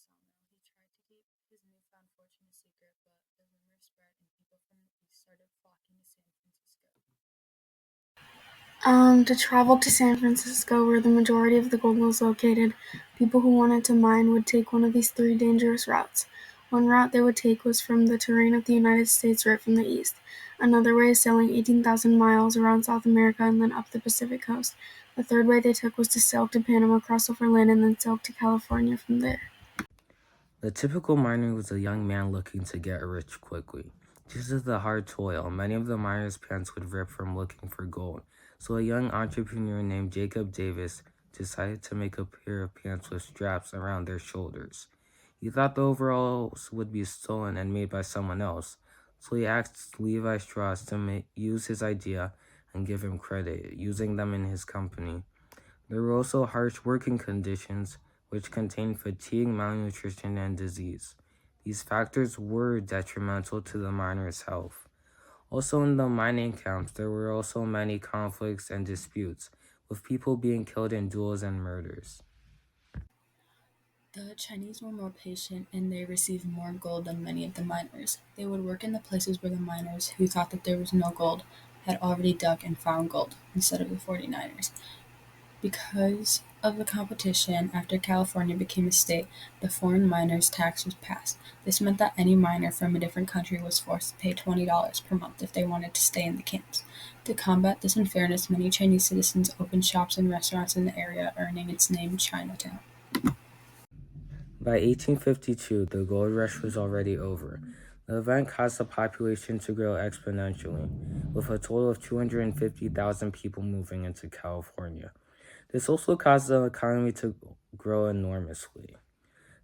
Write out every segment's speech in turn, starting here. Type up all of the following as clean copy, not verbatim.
sawmill. He tried to keep his newfound fortune a secret, but the rumor spread and people from the east started flocking to San Francisco. To travel to San Francisco, where the majority of the gold was located, people who wanted to mine would take one of these three dangerous routes. One route they would take was from the terrain of the United States right from the east. Another way is sailing 18,000 miles around South America and then up the Pacific coast. The third way they took was to sail to Panama, cross overland, and then sail to California from there. The typical miner was a young man looking to get rich quickly. Due to the hard toil, many of the miners' pants would rip from looking for gold, so a young entrepreneur named Jacob Davis decided to make a pair of pants with straps around their shoulders. He thought the overalls would be stolen and made by someone else, so he asked Levi Strauss to use his idea and give him credit, using them in his company. There were also harsh working conditions, which contained fatigue, malnutrition, and disease. These factors were detrimental to the miners' health. Also, in the mining camps, there were also many conflicts and disputes, with people being killed in duels and murders. The Chinese were more patient and they received more gold than many of the miners. They would work in the places where the miners, who thought that there was no gold, had already dug and found gold, instead of the 49ers. Because of the competition, after California became a state, the foreign miners' tax was passed. This meant that any miner from a different country was forced to pay $20 per month if they wanted to stay in the camps. To combat this unfairness, many Chinese citizens opened shops and restaurants in the area, earning its name Chinatown. By 1852, the gold rush was already over. The event caused the population to grow exponentially, with a total of 250,000 people moving into California. This also caused the economy to grow enormously.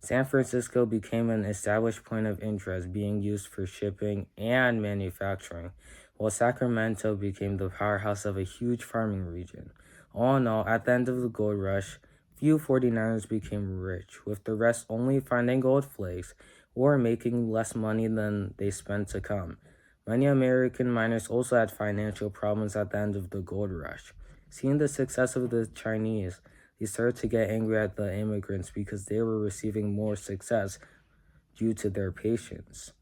San Francisco became an established point of interest, being used for shipping and manufacturing, while Sacramento became the powerhouse of a huge farming region. All in all, at the end of the gold rush, few 49ers became rich, with the rest only finding gold flakes or making less money than they spent to come. Many American miners also had financial problems at the end of the gold rush. Seeing the success of the Chinese, they started to get angry at the immigrants because they were receiving more success due to their patience.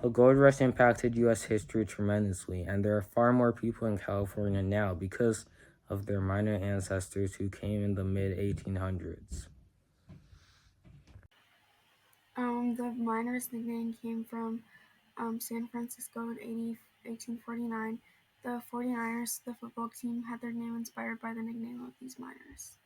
The gold rush impacted U.S. history tremendously, and there are far more people in California now because of their miner ancestors who came in the mid 1800s. The miners' nickname came from San Francisco in 1849. The 49ers, the football team, had their name inspired by the nickname of these miners.